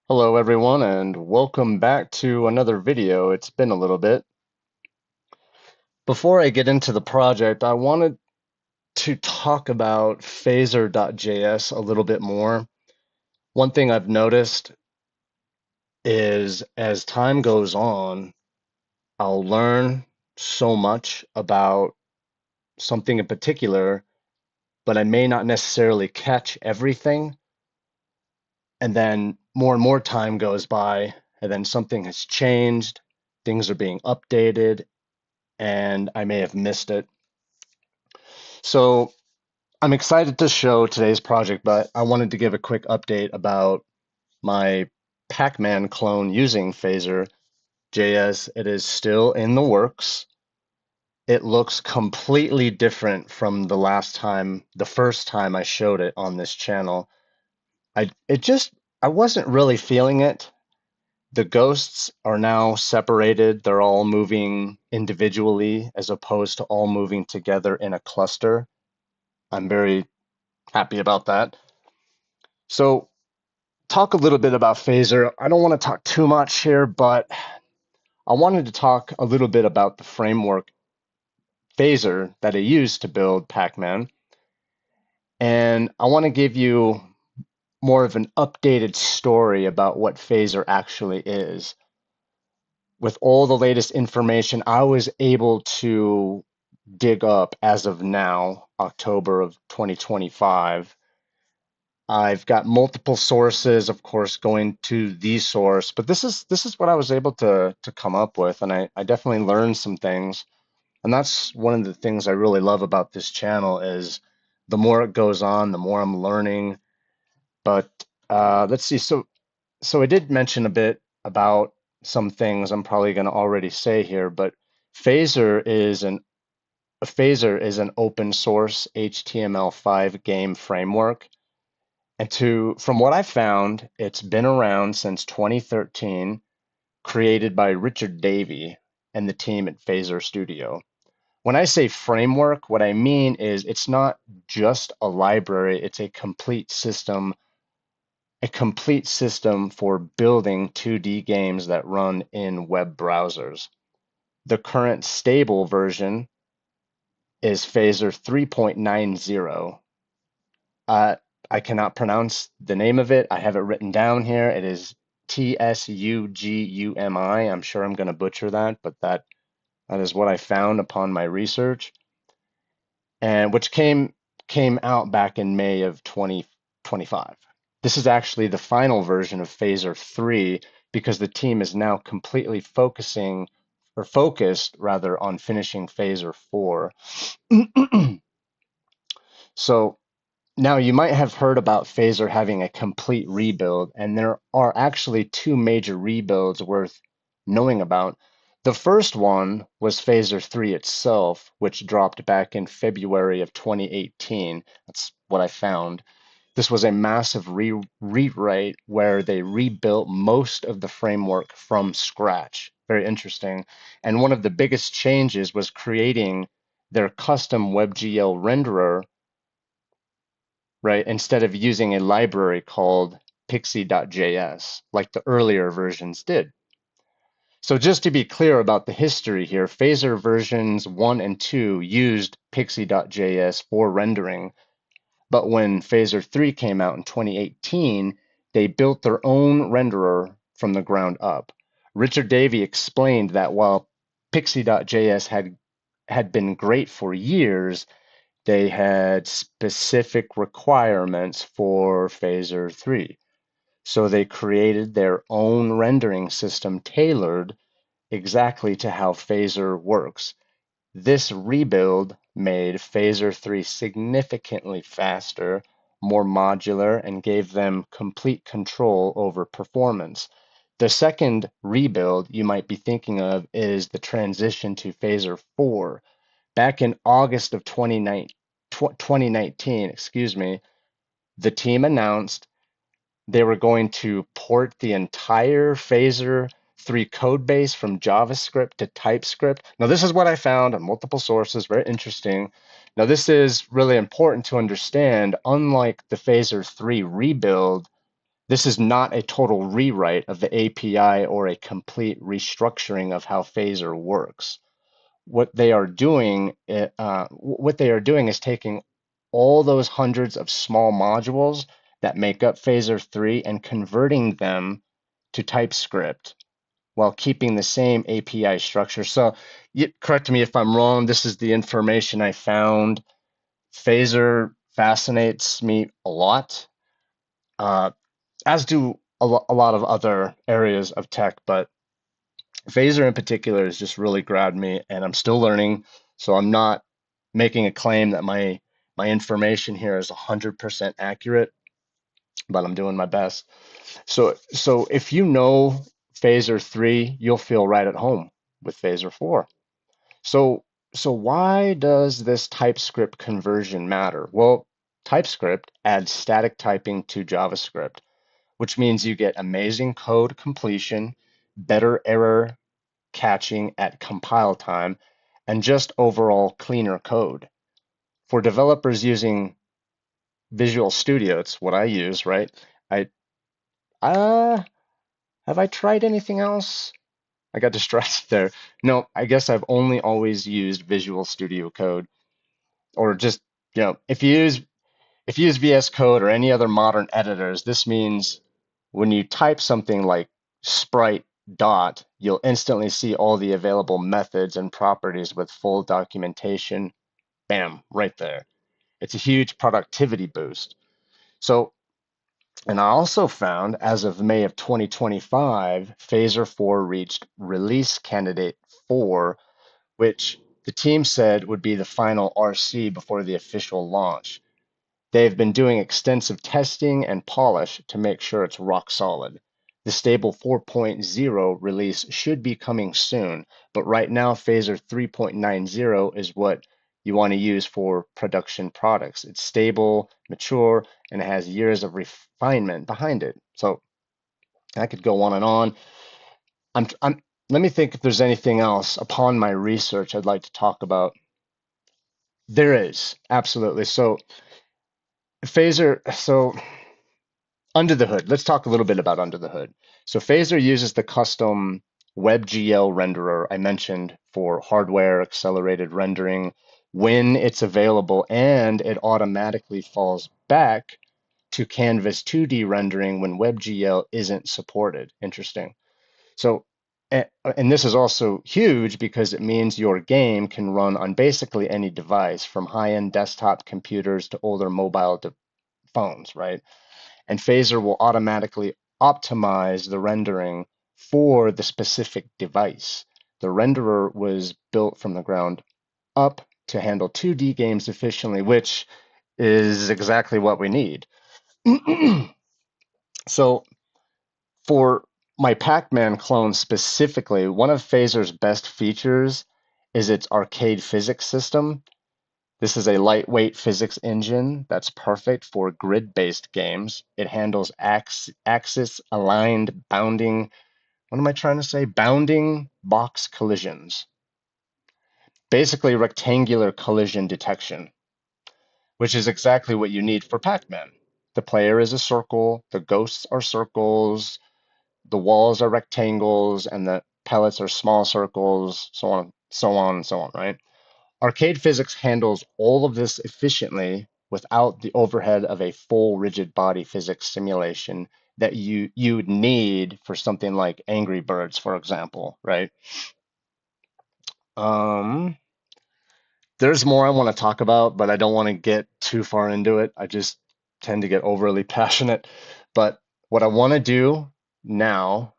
Hello everyone and welcome back to another video. It's been a little bit. Before I get into the project, I wanted to talk about Phaser.js a little bit more. One thing I've noticed is as time goes on, I'll learn so much about something in particular, but I may not necessarily catch everything. And then more and more time goes by, and then something has changed, things are being updated, and I may have missed it. So I'm excited to show today's project, but I wanted to give a quick update about my Pac-Man clone using Phaser.js. It is still in the works. It looks completely different from the first time I showed it on this channel. I it just I wasn't really feeling it. The ghosts are now separated. They're all moving individually as opposed to all moving together in a cluster. I'm very happy about that. So, talk a little bit about Phaser. I don't want to talk too much here, but I wanted to talk a little bit about the framework Phaser that I used to build Pac-Man. And I want to give you more of an updated story about what Phaser actually is. With all the latest information I was able to dig up as of now, October of 2025, I've got multiple sources, of course, going to the source, but this is what I was able to come up with, and I definitely learned some things. And that's one of the things I really love about this channel is the more it goes on, the more I'm learning. But let's see. So I did mention a bit about some things I'm probably going to already say here, but Phaser is an Phaser is an open source HTML5 game framework. And from what I found, it's been around since 2013, created by Richard Davey and the team at Phaser Studio. When I say framework, what I mean is it's not just a library, it's a complete system for building 2D games that run in web browsers. The current stable version is Phaser 3.90. Uh, I cannot pronounce the name of it. I have it written down here. It is Tsugumi. I'm sure I'm going to butcher that, but that is what I found upon my research, and which came out back in May of 2025. This is actually the final version of Phaser 3 because the team is now completely focused rather on finishing Phaser 4. So now, you might have heard about Phaser having a complete rebuild, and there are actually two major rebuilds worth knowing about. The first one was Phaser 3 itself, which dropped back in February of 2018. That's what I found. This was a massive rewrite where they rebuilt most of the framework from scratch. Very interesting. And one of the biggest changes was creating their custom WebGL renderer, right? Instead of using a library called Pixie.js, like the earlier versions did. So just to be clear about the history here, Phaser versions 1 and 2 used Pixie.js for rendering, but when Phaser 3 came out in 2018, they built their own renderer from the ground up. Richard Davey explained that while Pixie.js had been great for years, they had specific requirements for Phaser 3. So they created their own rendering system tailored exactly to how Phaser works. This rebuild made Phaser 3 significantly faster, more modular, and gave them complete control over performance. The second rebuild you might be thinking of is the transition to Phaser 4. Back in August of 2019, excuse me, the team announced they were going to port the entire Phaser 3 code base from JavaScript to TypeScript. Now, this is what I found on multiple sources, very interesting. Now, this is really important to understand. Unlike the Phaser 3 rebuild, This is not a total rewrite of the API or a complete restructuring of how Phaser works. What they are doing is taking all those hundreds of small modules that make up Phaser 3 and converting them to TypeScript while keeping the same API structure. So, correct me if I'm wrong. This is the information I found. Phaser fascinates me a lot, uh, as do a lot of other areas of tech, but Phaser in particular has just really grabbed me, and I'm still learning. So I'm not making a claim that my information here is 100% accurate, but I'm doing my best. So if you know Phaser 3, you'll feel right at home with Phaser 4. So so why does this TypeScript conversion matter? Well, TypeScript adds static typing to JavaScript, which means you get amazing code completion, better error catching at compile time, and just overall cleaner code. For developers using Visual Studio, it's what I use, right? I uh have I tried anything else? I got distracted there. No, I guess I've only always used Visual Studio Code, or just, if you use VS Code or any other modern editors, this means when you type something like sprite dot, you'll instantly see all the available methods and properties with full documentation. Bam, right there. It's a huge productivity boost. So, and I also found as of May of 2025, Phaser 4 reached release candidate 4, which the team said would be the final RC before the official launch. They've been doing extensive testing and polish to make sure it's rock solid. The stable 4.0 release should be coming soon, but right now Phaser 3.90 is what you want to use for production products. It's stable, mature, and it has years of refinement behind it. So I could go on and on. Let me think if there's anything else upon my research I'd like to talk about. There is, absolutely. So so under the hood, let's talk a little bit about under the hood. So Phaser uses the custom WebGL renderer I mentioned for hardware accelerated rendering when it's available, and it automatically falls back to Canvas 2D rendering when WebGL isn't supported. Interesting. So, and this is also huge because it means your game can run on basically any device, from high-end desktop computers to older mobile phones, right? And Phaser will automatically optimize the rendering for the specific device. The renderer was built from the ground up to handle 2D games efficiently, which is exactly what we need. So for my Pac-Man clone specifically, one of Phaser's best features is its arcade physics system. This is a lightweight physics engine that's perfect for grid-based games. It handles axis-aligned bounding, what am I trying to say? Bounding box collisions. Basically rectangular collision detection, which is exactly what you need for Pac-Man. The player is a circle, the ghosts are circles, the walls are rectangles, and the pellets are small circles, so on, so on, and so on, right? Arcade physics handles all of this efficiently without the overhead of a full rigid body physics simulation that you'd need for something like Angry Birds, for example, right? Um, there's more I want to talk about, but I don't want to get too far into it. I just tend to get overly passionate. But what I want to do now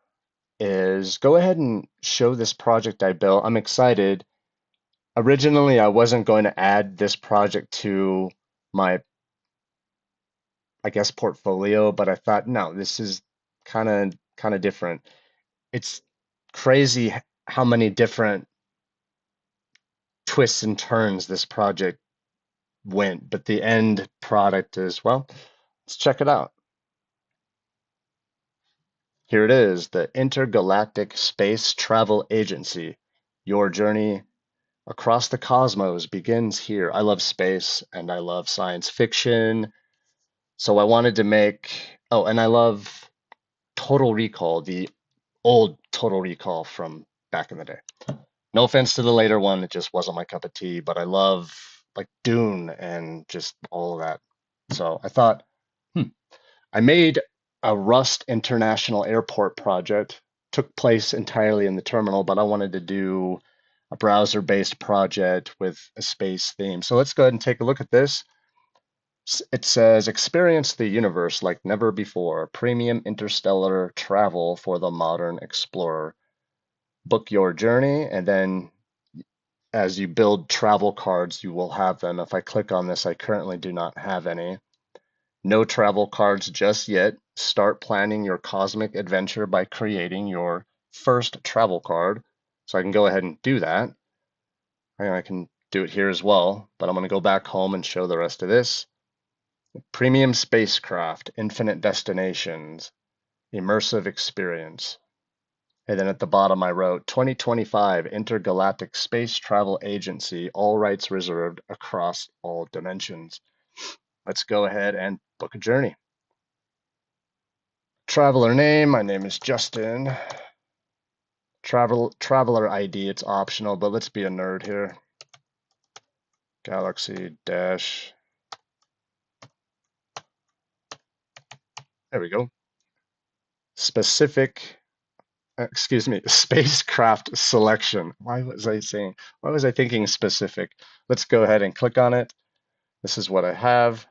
is go ahead and show this project I built. I'm excited. Originally, I wasn't going to add this project to my, I guess, portfolio, but I thought, no, this is kind of different. It's crazy how many different twists and turns this project went, but the end product is, well, let's check it out. Here it is, the Intergalactic Space Travel Agency. Your journey across the cosmos begins here. I love space and I love science fiction. So I wanted to make, oh, and I love Total Recall, the old Total Recall from back in the day. No offense to the later one, it just wasn't my cup of tea, but I love like Dune and just all of that. So I thought, I made a Rust International Airport project. Took place entirely in the terminal, but I wanted to do a browser-based project with a space theme. So let's go ahead and take a look at this. It says, experience the universe like never before. Premium interstellar travel for the modern explorer. Book your journey, and then as you build travel cards, you will have them. If I click on this, I currently do not have any. No travel cards just yet. Start planning your cosmic adventure by creating your first travel card. So I can go ahead and do that. And I can do it here as well, but I'm going to go back home and show the rest of this. Premium spacecraft, infinite destinations, immersive experience. And then at the bottom I wrote 2025 Intergalactic Space Travel Agency, all rights reserved across all dimensions. Let's go ahead and book a journey. Traveler name, my name is Justin. Traveler ID, it's optional, but let's be a nerd here. Galaxy dash. There we go. Specific, excuse me, spacecraft selection. Why was I thinking specific? Let's go ahead and click on it. This is what I have.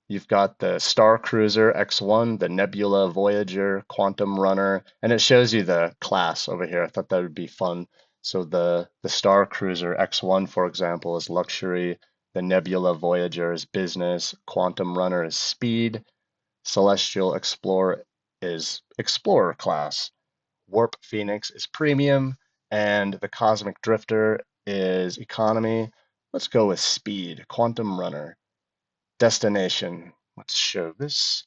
You've got the Star Cruiser X1, the Nebula Voyager, Quantum Runner, and it shows you the class over here. I thought that would be fun. So the Star Cruiser X1, for example, is luxury. The Nebula Voyager is business. Quantum Runner is speed. Celestial Explorer is explorer class. Warp Phoenix is premium. And the Cosmic Drifter is economy. Let's go with speed. Quantum Runner. Destination. Let's show this.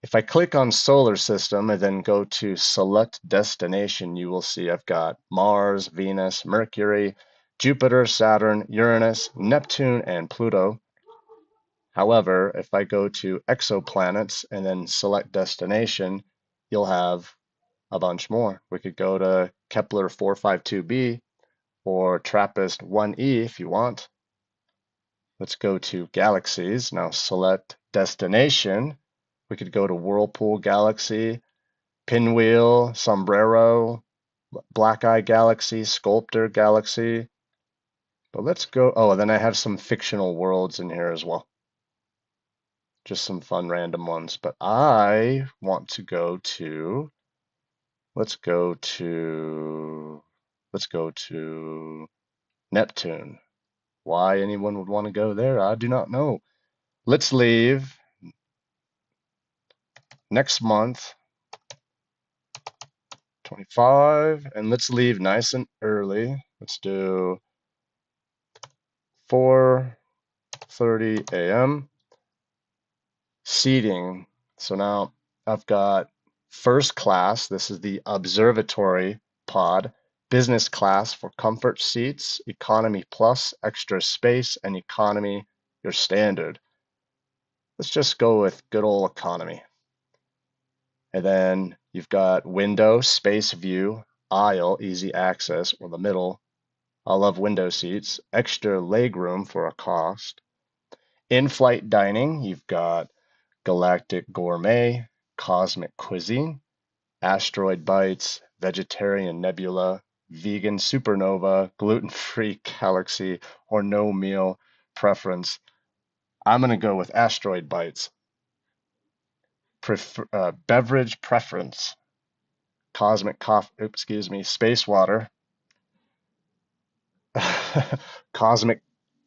If I click on solar system and then go to select destination, you will see I've got Mars, Venus, Mercury, Jupiter, Saturn, Uranus, Neptune, and Pluto. However, if I go to exoplanets and then select destination, you'll have a bunch more. We could go to Kepler 452b or TRAPPIST 1e if you want. Let's go to galaxies. Now select destination. We could go to Whirlpool Galaxy, Pinwheel, Sombrero, Black Eye Galaxy, Sculptor Galaxy. But let's go. Oh, then I have some fictional worlds in here as well. Just some fun random ones. But I want to go to, let's go to Neptune. Why anyone would want to go there, I do not know. Let's leave next month, 25, and let's leave nice and early. Let's do 4:30 a.m. Seating. So now I've got first class. This is the observatory pod. Business class for comfort seats. Economy plus, extra space, and economy, your standard. Let's just go with good old economy. And then you've got window, space view, aisle, easy access, or the middle. I love window seats. Extra legroom for a cost. In-flight dining, you've got Galactic Gourmet, Cosmic Cuisine, Asteroid Bites, Vegetarian Nebula, Vegan Supernova, Gluten-Free Galaxy, or no meal preference. I'm going to go with Asteroid Bites. Beverage preference, Cosmic Coffee, excuse me, Space Water, Cosmic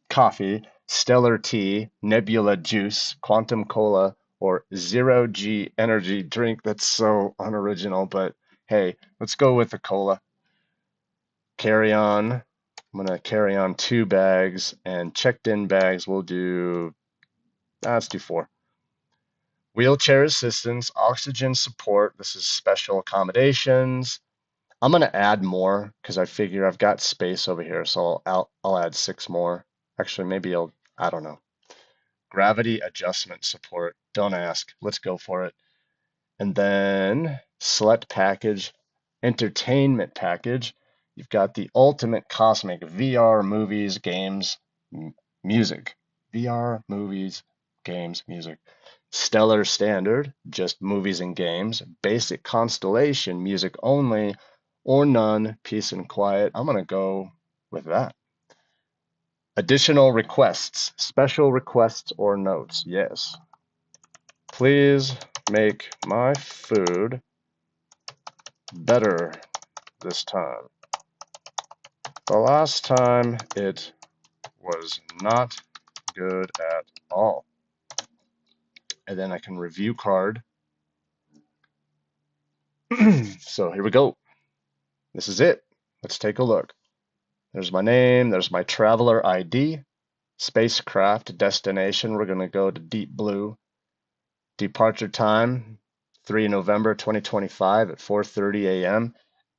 Coffee, Stellar Tea, Nebula Juice, Quantum Cola, or Zero G Energy Drink. That's so unoriginal, but hey, let's go with the cola. Carry on. I'm gonna carry on 2 bags, and checked in bags we'll do, let's do 4. Wheelchair assistance, oxygen support. This is special accommodations. I'm gonna add more because I figure I've got space over here, so I'll add 6 more. Actually, maybe I don't know. Gravity adjustment support. Don't ask. Let's go for it. And then select package, entertainment package. You've got the ultimate cosmic VR, movies, games, music. VR, movies, games, music. Stellar standard, just movies and games. Basic constellation, music only, or none, peace and quiet. I'm going to go with that. Additional requests, special requests or notes. Yes. Please make my food better this time. The last time it was not good at all. And then I can review card. So here we go. This is it. Let's take a look. There's my name. There's my traveler ID. Spacecraft destination. We're going to go to Deep Blue. Departure time, 3 November 2025 at 4:30 a.m.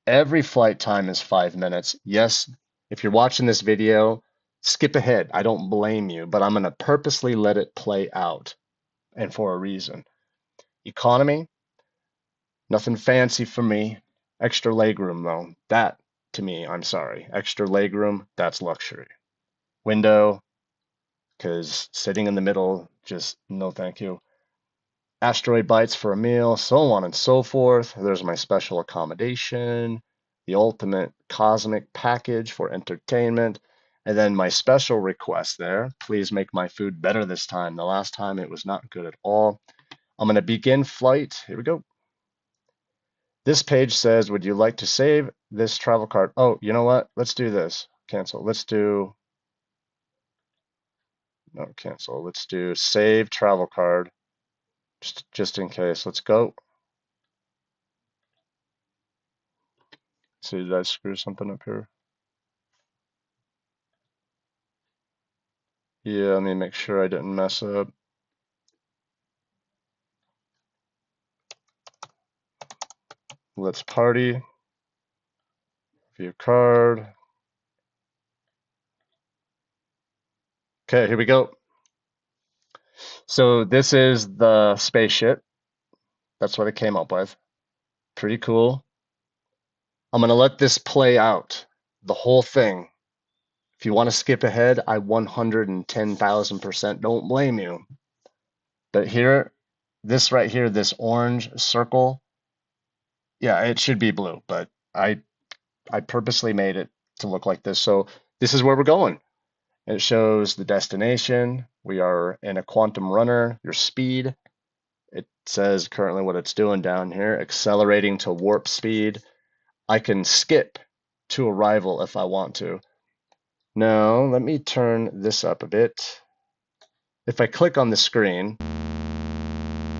Every flight time is 5 minutes. Yes, if you're watching this video, skip ahead. I don't blame you, but I'm going to purposely let it play out, and for a reason. Economy, nothing fancy for me. Extra legroom, though. That, to me, I'm sorry. Extra legroom, that's luxury. Window, because sitting in the middle, just no thank you. Asteroid bites for a meal, so on and so forth. There's my special accommodation, the ultimate cosmic package for entertainment, and then my special request there. Please make my food better this time. The last time it was not good at all. I'm going to begin flight. Here we go. This page says, would you like to save this travel card? Oh, you know what? Let's do this. Cancel. Let's do, no, cancel. Let's do save travel card just in case. Let's go. See, did I screw something up here? Yeah, let me make sure I didn't mess up. Let's party. View card. Okay, here we go. So this is the spaceship. That's what I came up with. Pretty cool. I'm going to let this play out, the whole thing. If you want to skip ahead, I 110,000% don't blame you. But here, this right here, this orange circle, yeah, it should be blue, but I purposely made it to look like this. So this is where we're going. It shows the destination. We are in a quantum runner, your speed. It says currently what it's doing down here, accelerating to warp speed. I can skip to arrival if I want to. Now, let me turn this up a bit. If I click on the screen,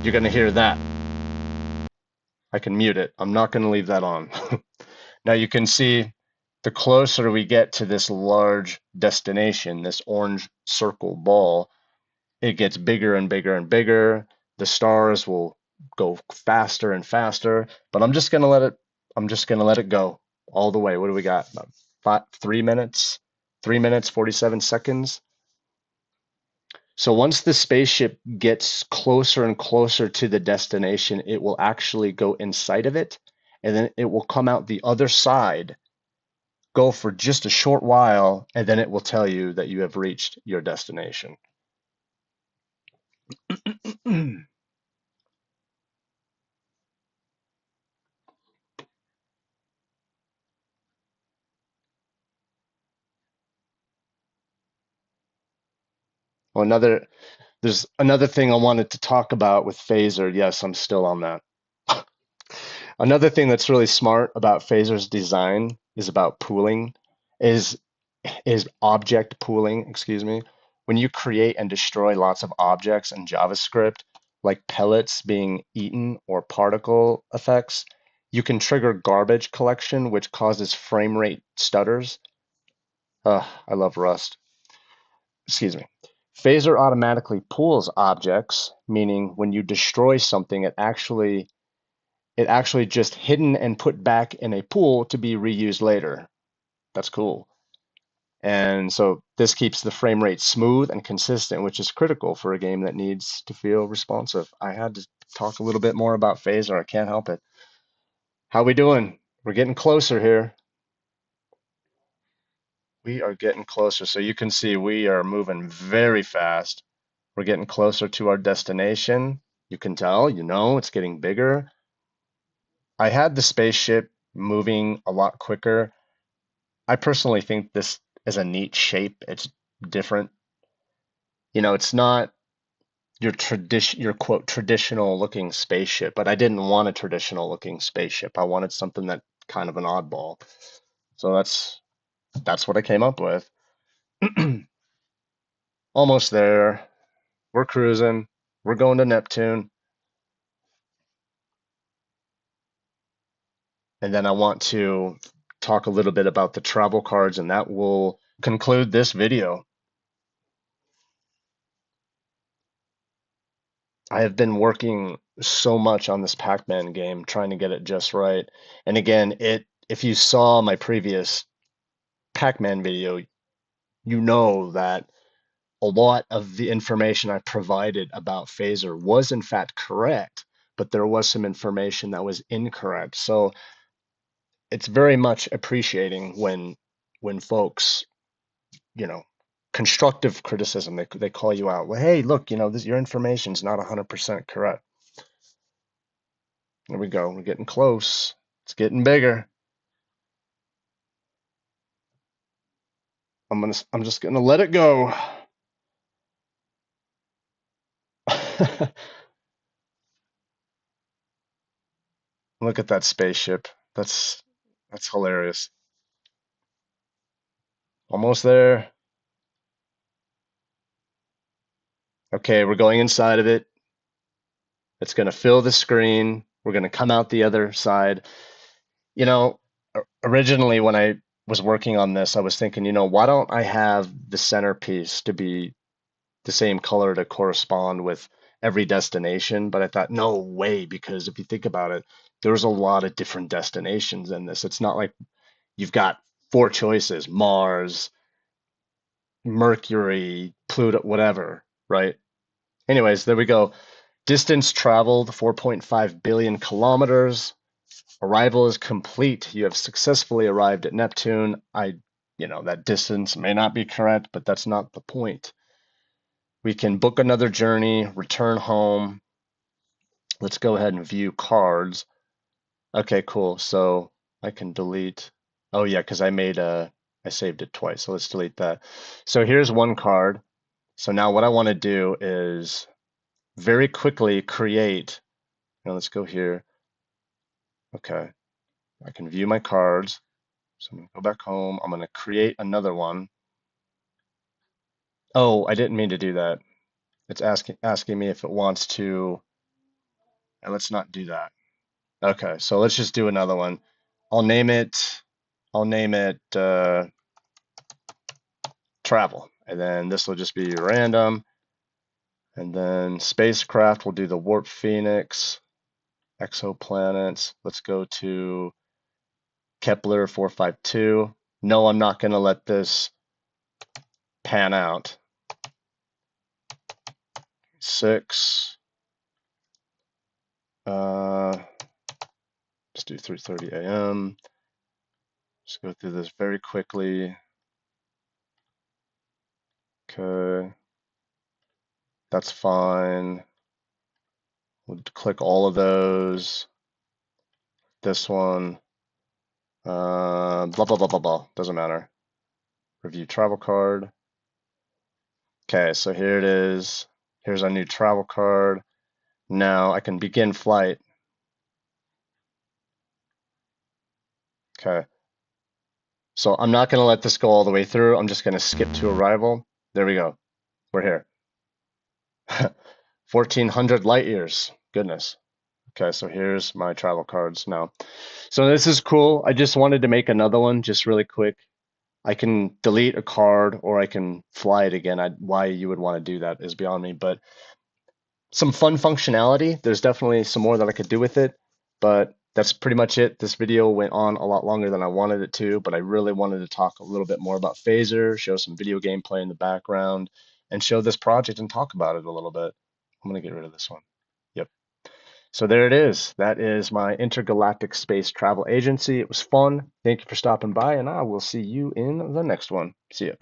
you're going to hear that. I can mute it. I'm not going to leave that on. Now you can see the closer we get to this large destination, this orange circle ball, it gets bigger and bigger and bigger. The stars will go faster and faster, but I'm just gonna let it go all the way. What do we got? About 3 minutes, 3 minutes, 47 seconds. So once the spaceship gets closer and closer to the destination, it will actually go inside of it, and then it will come out the other side, go for just a short while, and then it will tell you that you have reached your destination. Well, there's another thing I wanted to talk about with Phaser. Yes, I'm still on that. Another thing that's really smart about Phaser's design is about pooling, is is object pooling, excuse me. When you create and destroy lots of objects in JavaScript, like pellets being eaten or particle effects, you can trigger garbage collection, which causes frame rate stutters. I love Rust. Excuse me. Phaser automatically pools objects, meaning when you destroy something, it actually just hidden and put back in a pool to be reused later. That's cool. And so this keeps the frame rate smooth and consistent, which is critical for a game that needs to feel responsive. I had to talk a little bit more about Phaser. I can't help it. How we doing? We're getting closer here. We are getting closer. So you can see we are moving very fast. We're getting closer to our destination. You can tell, it's getting bigger. I had the spaceship moving a lot quicker. I personally think this is a neat shape. It's different. It's not your quote traditional looking spaceship, but I didn't want a traditional looking spaceship. I wanted something that kind of an oddball. So that's what I came up with. Almost there. We're cruising. We're going to Neptune. And then I want to talk a little bit about the travel cards, and that will conclude this video. I have been working so much on this Pac-Man game, trying to get it just right. And again, if you saw my previous Pac-Man video, you know that a lot of the information I provided about Phaser was in fact correct, but there was some information that was incorrect. So it's very much appreciating when folks, you know, constructive criticism, they call you out. Well, hey, look, your information's not 100% correct. There we go. We're getting close. It's getting bigger. I'm just gonna let it go. Look at that spaceship. That's hilarious. Almost there. Okay, we're going inside of it. It's gonna fill the screen. We're gonna come out the other side. Originally when I was working on this, I was thinking, why don't I have the centerpiece to be the same color to correspond with every destination? But I thought, no way, because if you think about it, there's a lot of different destinations in this. It's not like you've got four choices: Mars, Mercury, Pluto, whatever, right? Anyways, there we go. Distance traveled 4.5 billion kilometers. Arrival is complete. You have successfully arrived at Neptune. That distance may not be correct, but that's not the point. We can book another journey, return home. Let's go ahead and view cards. Okay, cool. So I can delete. Oh yeah, because I saved it twice. So let's delete that. So here's one card. So now what I want to do is very quickly create. Now let's go here. Okay, I can view my cards. So I'm gonna go back home. I'm gonna create another one. Oh, I didn't mean to do that. It's asking me if it wants to. And let's not do that. Okay, so let's just do another one. I'll name it. I'll name it travel, and then this will just be random. And then spacecraft, we'll do the Warp Phoenix, exoplanets. Let's go to Kepler 452. No, I'm not going to let this pan out. 6. Let's do 3:30 a.m. Just go through this very quickly. Okay, that's fine. We'll click all of those. This one, blah, blah, blah, blah, blah. Doesn't matter. Review travel card. Okay, so here it is. Here's our new travel card. Now I can begin flight. Okay, so I'm not going to let this go all the way through. I'm just going to skip to arrival. There we go. We're here. 1400 light years. Goodness. Okay, so here's my travel cards now. So this is cool. I just wanted to make another one just really quick. I can delete a card or I can fly it again. Why you would want to do that is beyond me, but some fun functionality. There's definitely some more that I could do with it, but that's pretty much it. This video went on a lot longer than I wanted it to, but I really wanted to talk a little bit more about Phaser, show some video gameplay in the background, and show this project and talk about it a little bit. I'm gonna get rid of this one. Yep. So there it is. That is my intergalactic space travel agency. It was fun. Thank you for stopping by, and I will see you in the next one. See ya.